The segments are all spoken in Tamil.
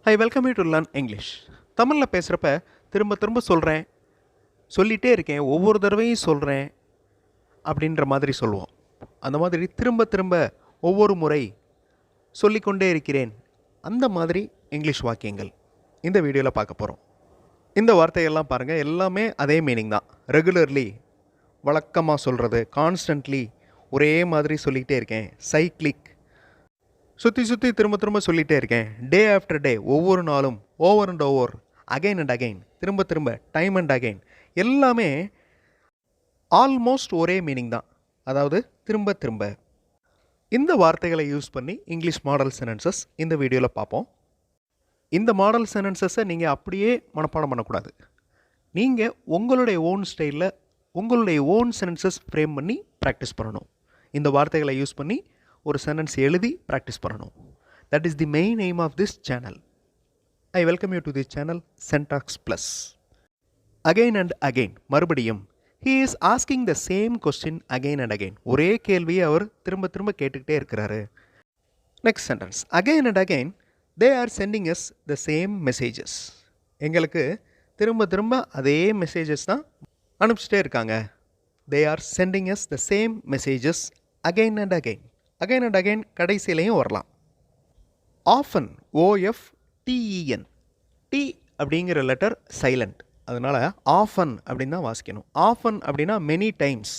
I welcome you to learn English. தமிழில் பேசுகிறப்ப திரும்ப திரும்ப சொல்கிறேன், சொல்லிகிட்டே இருக்கேன், ஒவ்வொரு தடவையும் சொல்கிறேன் அப்படின்ற மாதிரி சொல்லுவோம். அந்த மாதிரி திரும்ப திரும்ப ஒவ்வொரு முறை சொல்லிக்கொண்டே இருக்கிறேன், அந்த மாதிரி இங்கிலீஷ் வாக்கியங்கள் இந்த வீடியோவில் பார்க்க போகிறோம். இந்த வார்த்தைகள்லாம் பாருங்கள், எல்லாமே அதே மீனிங் தான். ரெகுலர்லி, வழக்கமாக சொல்கிறது, கான்ஸ்டன்ட்லி, ஒரே மாதிரி சொல்லிக்கிட்டே இருக்கேன், சைக்ளிக், சுற்றி சுற்றி திரும்ப திரும்ப சொல்லிகிட்டே இருக்கேன், டே ஆஃப்டர் டே, ஒவ்வொரு நாளும், over and over, again and again, திரும்ப திரும்ப, டைம் அண்ட் அகைன், எல்லாமே ஆல்மோஸ்ட் ஒரே மீனிங் தான். அதாவது திரும்ப திரும்ப. இந்த வார்த்தைகளை யூஸ் பண்ணி இங்கிலீஷ் மாடல் சென்டென்சஸ் இந்த வீடியோவில் பார்ப்போம். இந்த மாடல் சென்டென்சஸை நீங்கள் அப்படியே மனப்பாடம் பண்ணக்கூடாது. நீங்கள் உங்களுடைய ஓன் ஸ்டைலில் உங்களுடைய ஓன் சென்டென்சஸ் ஃப்ரேம் பண்ணி ப்ராக்டிஸ் பண்ணணும். இந்த வார்த்தைகளை யூஸ் பண்ணி ஒரு சென்டென்ஸ் எழுதி ப்ராக்டிஸ் பண்ணணும். That is the main aim of this channel. I welcome you to this channel syntax plus. Again and again, மறுபடியும். He is asking the same question again and again. ஒரே கேள்வியை அவர் திரும்ப திரும்ப கேட்டுக்கிட்டே இருக்கிறாரு. Next sentence, again and again they are sending us the same messages. எங்களுக்கு திரும்ப திரும்ப அதே மெசேஜஸ் தான் அனுப்பிச்சிட்டே இருக்காங்க. They are sending us the same messages again and again. Again and again கடைசியிலையும் வரலாம். ஆஃபன், OFTEN, டி அப்படிங்கிற லெட்டர் சைலண்ட், அதனால் ஆஃபன் அப்படின்னு தான் வாசிக்கணும். ஆஃபன் அப்படின்னா மெனி டைம்ஸ்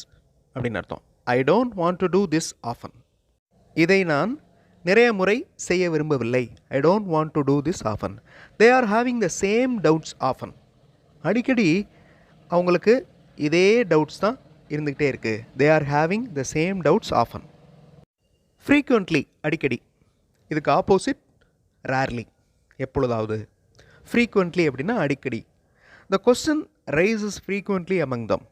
அப்படின்னு அர்த்தம். ஐ don't want to do this often. இதை நான் நிறைய முறை செய்ய விரும்பவில்லை. I don't want to do this often. They are having the same doubts often. அடிக்கடி அவங்களுக்கு இதே டவுட்ஸ் தான் இருந்துக்கிட்டே இருக்குது. They are having the same doubts often. Frequently, அடிக்கடி. இதுக்கு ஆப்போசிட் ரேர்லி, எப்பொழுதாவது. ஃப்ரீக்வெண்ட்லி அப்படின்னா அடிக்கடி. The question raises frequently among them.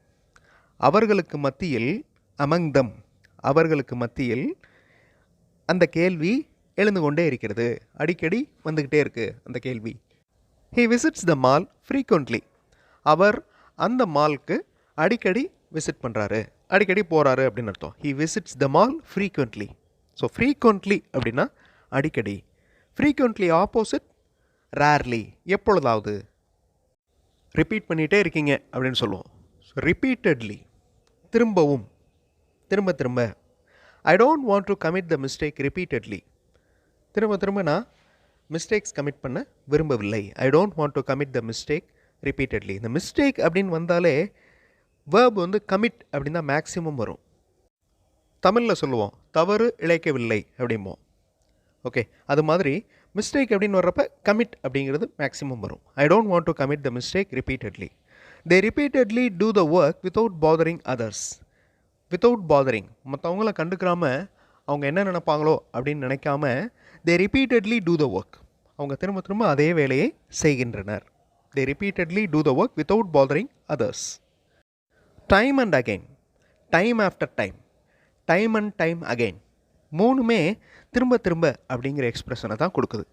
அவர்களுக்கு மத்தியில், அமங் தம், அவர்களுக்கு மத்தியில் அந்த கேள்வி எழுந்து கொண்டே இருக்கிறது. அடிக்கடி வந்துக்கிட்டே இருக்குது அந்த கேள்வி. He visits the mall frequently. அவர் அந்த மால்க்கு அடிக்கடி விசிட் பண்ணுறாரு, அடிக்கடி போகிறாரு அப்படின்னு அர்த்தம். He visits the mall frequently. So frequently அப்படின்னா அடிக்கடி. ஃப்ரீக்வெண்ட்லி ஆப்போசிட் ரேர்லி, எப்பொழுதாவது. ரிப்பீட் பண்ணிகிட்டே இருக்கீங்க அப்படின்னு சொல்லுவோம். ஸோ ரிப்பீட்டட்லி, திரும்பவும், திரும்ப திரும்ப. I don't want to commit the mistake repeatedly. திரும்ப திரும்ப நான் மிஸ்டேக்ஸ் கமிட் பண்ண விரும்பவில்லை. I don't want to commit the mistake repeatedly. இந்த மிஸ்டேக் அப்படின்னு வந்தாலே வேர்ப் வந்து கமிட் அப்படின்னு தான் மேக்ஸிமம் வரும். தமிழில் சொல்லுவோம், தவறு இழைக்கவில்லை அப்படிம்போம். ஓகே, அது மாதிரி மிஸ்டேக் அப்படின்னு வர்றப்ப கமிட் அப்படிங்கிறது மேக்ஸிமம் வரும். I don't want to commit the mistake repeatedly. They repeatedly do the work without bothering others. Without bothering, மற்றவங்கள கண்டுக்கிறாம அவங்க என்ன நினைப்பாங்களோ அப்படின்னு நினைக்காம they repeatedly do the work. அவங்க திரும்ப திரும்ப அதே வேலையை செய்கின்றனர். They repeatedly do the work without bothering others. Time and again, time after time, time and time again, மூணுமே திரும்ப திரும்ப அப்படிங்கிற எக்ஸ்பிரஷனை தான் கொடுக்குது.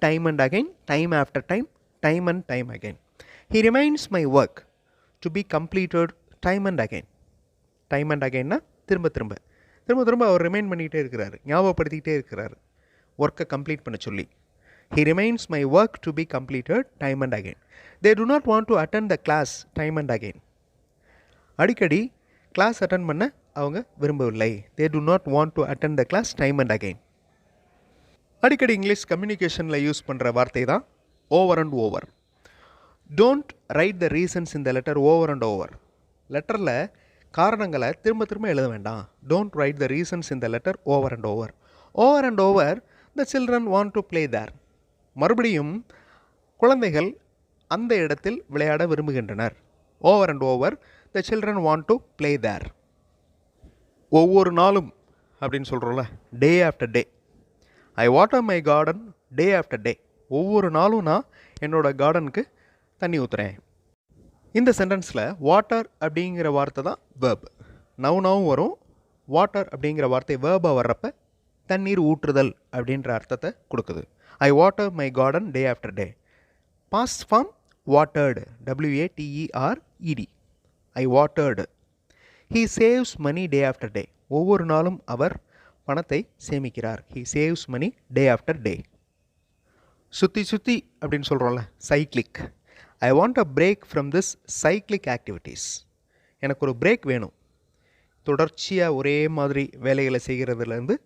Time and again, time after time, time and time again. He reminds my work to be completed time and again. Time and அகெயின்னா திரும்ப திரும்ப, திரும்ப திரும்ப அவர் ரிமைண்ட் பண்ணிக்கிட்டே இருக்கிறாரு, ஞாபகப்படுத்திக்கிட்டே இருக்கிறாரு ஒர்க்கை கம்ப்ளீட் பண்ண சொல்லி. He reminds my work to be completed time and again. They do not want to attend the class time and again. அடிக்கடி கிளாஸ் அட்டன் பண்ண அவங்க விரும்பவில்லை. They do not want to attend the class time and again. அடிக்கடி இங்கிலீஷ் கம்யூனிகேஷனில் யூஸ் பண்ணுற வார்த்தை தான் over and over. Don't write the reasons in the letter over and over. லெட்டரில் காரணங்களை திரும்ப திரும்ப எழுத வேண்டாம். Don't write the reasons in the letter over and over. Over and over the children want to play there. மறுபடியும் குழந்தைகள் அந்த இடத்தில் விளையாட விரும்புகின்றனர். Over and over the children want to play there. ஒவ்வொரு நாளும் அப்படின்னு சொல்கிறோம்ல, day after day. I water my garden day after day. ஒவ்வொரு நாளும் நான் என்னோடய கார்டனுக்கு தண்ணி ஊற்றுறேன். இந்த சென்டென்ஸில் வாட்டர் அப்படிங்கிற வார்த்தை தான் வேர்ப். நவுனாவும் வரும். வாட்டர் அப்படிங்கிற வார்த்தை வேர்பாக வர்றப்ப தண்ணீர் ஊற்றுதல் அப்படின்ற அர்த்தத்தை கொடுக்குது. I water my garden day after day. Past form watered, WATERED. I watered. He saves money day after day. ஒவ்வொரு நாளும் அவர் பணத்தை சேமிக்கிறார். He saves money day after day. சுற்றி சுற்றி அப்படின்னு சொல்கிறோம்ல, cyclic. I want a break from this cyclic activities. எனக்கு ஒரு பிரேக் வேணும். தொடர்ச்சியாக ஒரே மாதிரி வேலைகளை செய்கிறதுலேருந்து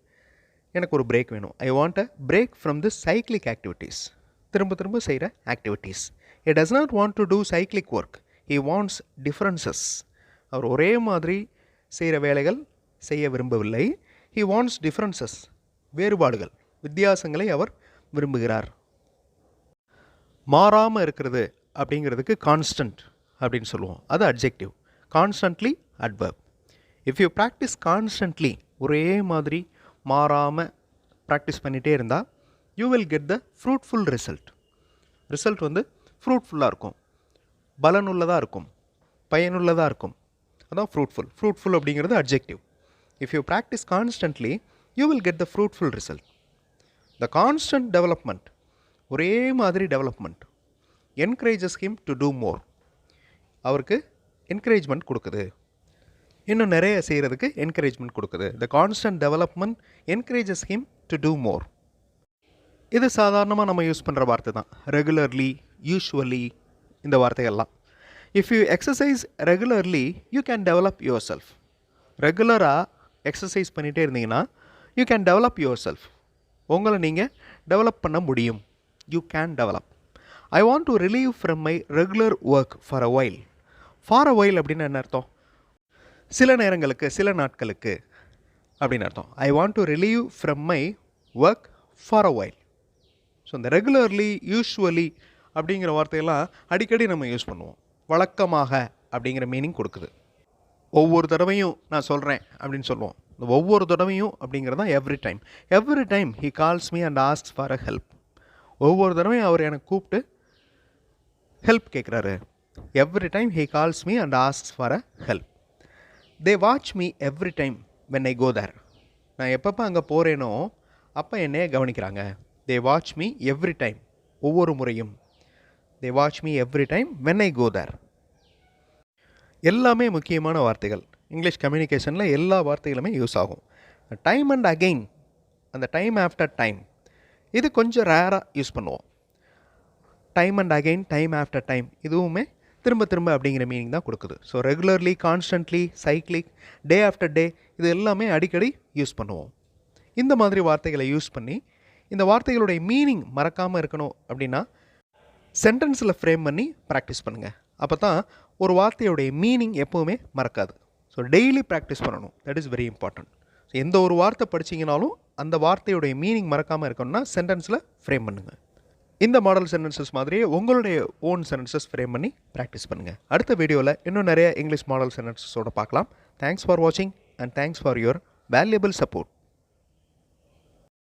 எனக்கு ஒரு பிரேக் வேணும். ஐ want a break from this cyclic activities. திரும்ப திரும்ப செய்கிற activities. he does not want to do cyclic work. he wants differences. அவர் ஒரே மாதிரி செய்கிற வேலைகள் செய்ய விரும்பவில்லை. he wants differences. வேறுபாடுகள், வித்தியாசங்களை அவர் விரும்புகிறார். மாறாமல் இருக்கிறது அப்படிங்கிறதுக்கு கான்ஸ்டன்ட் அப்படின்னு சொல்லுவோம். அது adjective. Constantly adverb. If you practice constantly, ஒரே மாதிரி மாறாமல் ப்ராக்டிஸ் பண்ணிகிட்டே இருந்தால், you will get the fruitful result. Result வந்து ஃப்ரூட்ஃபுல்லாக இருக்கும், பலனுள்ளதாக இருக்கும், பயனுள்ளதாக இருக்கும். அதான் ஃப்ரூட்ஃபுல். ஃப்ரூட்ஃபுல் அப்படிங்கிறது adjective. If you practice constantly, you will get the fruitful result. The constant development, ஒரே மாதிரி development, encourages him to do more. அவருக்கு என்கரேஜ்மெண்ட் கொடுக்குது, இன்னும் நிறைய செய்கிறதுக்கு என்கரேஜ்மெண்ட் கொடுக்குது. The constant development encourages him to do மோர். இது சாதாரணமாக நம்ம யூஸ் பண்ணுற வார்த்தை தான். ரெகுலர்லி, யூஷுவலி, இந்த வார்த்தைகள்லாம். If you exercise regularly, you can develop your self. ரெகுலராக எக்ஸசைஸ் பண்ணிகிட்டே இருந்தீங்கன்னா, you can develop your self. உங்களை நீங்கள் டெவலப் பண்ண முடியும். You can develop. I want to relieve from my regular work for a while. For a while அப்படின்னு என்ன அர்த்தம்? சில நேரங்களுக்கு, சில நாட்களுக்கு அப்படின்னு அர்த்தம். I want to relieve from my work for a while. So இந்த ரெகுலர்லி, யூஷுவலி அப்படிங்கிற வார்த்தையெல்லாம் அடிக்கடி நம்ம யூஸ் பண்ணுவோம். வழக்கமாக அப்படிங்கிற மீனிங் கொடுக்குது. ஒவ்வொரு தடவையும் நான் சொல்கிறேன் அப்படின்னு சொல்லுவோம். இந்த ஒவ்வொரு தடவையும் அப்படிங்கிறது தான் every time. Every time he calls me and asks for a help. ஒவ்வொரு தடவையும் அவர் எனக்கு கூப்பிட்டு ஹெல்ப் கேட்குறாரு. Every time he calls me and asks for a help. They watch me every time when I go there. நான் எப்பப்போ அங்கே போகிறேனோ அப்போ என்னையே கவனிக்கிறாங்க. They watch me every time, ஒவ்வொரு முறையும். They watch me every time when I go there. எல்லாமே முக்கியமான வார்த்தைகள். இங்கிலீஷ் கம்யூனிகேஷனில் எல்லா வார்த்தைகளுமே யூஸ் ஆகும். டைம் அண்ட் அகெயின், அந்த டைம் ஆஃப்டர் டைம், இது கொஞ்சம் ரேராக யூஸ் பண்ணுவோம். Time and again, time after time, இதுவுமே திரும்ப திரும்ப அப்படிங்கிற மீனிங் தான் கொடுக்குது. ஸோ ரெகுலர்லி, கான்ஸ்டன்ட்லி, சைக்ளிக், டே ஆஃப்டர் டே, இது எல்லாமே அடிக்கடி யூஸ் பண்ணுவோம். இந்த மாதிரி வார்த்தைகளை யூஸ் பண்ணி, இந்த வார்த்தைகளுடைய மீனிங் மறக்காமல் இருக்கணும் அப்படின்னா சென்டென்ஸில் ஃப்ரேம் பண்ணி ப்ராக்டிஸ் பண்ணுங்கள். அப்போ தான் ஒரு வார்த்தையுடைய மீனிங் எப்போவுமே மறக்காது. ஸோ டெய்லி ப்ராக்டிஸ் பண்ணணும். That is very important. So எந்த ஒரு வார்த்தை படிச்சிங்கனாலும் அந்த வார்த்தையுடைய மீனிங் மறக்காமல் இருக்கணும்னா சென்டென்ஸில் ஃப்ரேம் பண்ணுங்கள். இந்த மாடல் சென்டென்சஸ் மாதிரியே உங்களுடைய ஓன் சென்டென்சஸ் ஃப்ரேம் பண்ணி ப்ராக்டிஸ் பண்ணுங்கள். அடுத்த வீடியோவில் இன்னும் நிறைய இங்கிலீஷ் மாடல் சென்டென்சஸோடு பார்க்கலாம். தேங்க்ஸ் ஃபார் வாட்சிங் and thanks for your valuable support.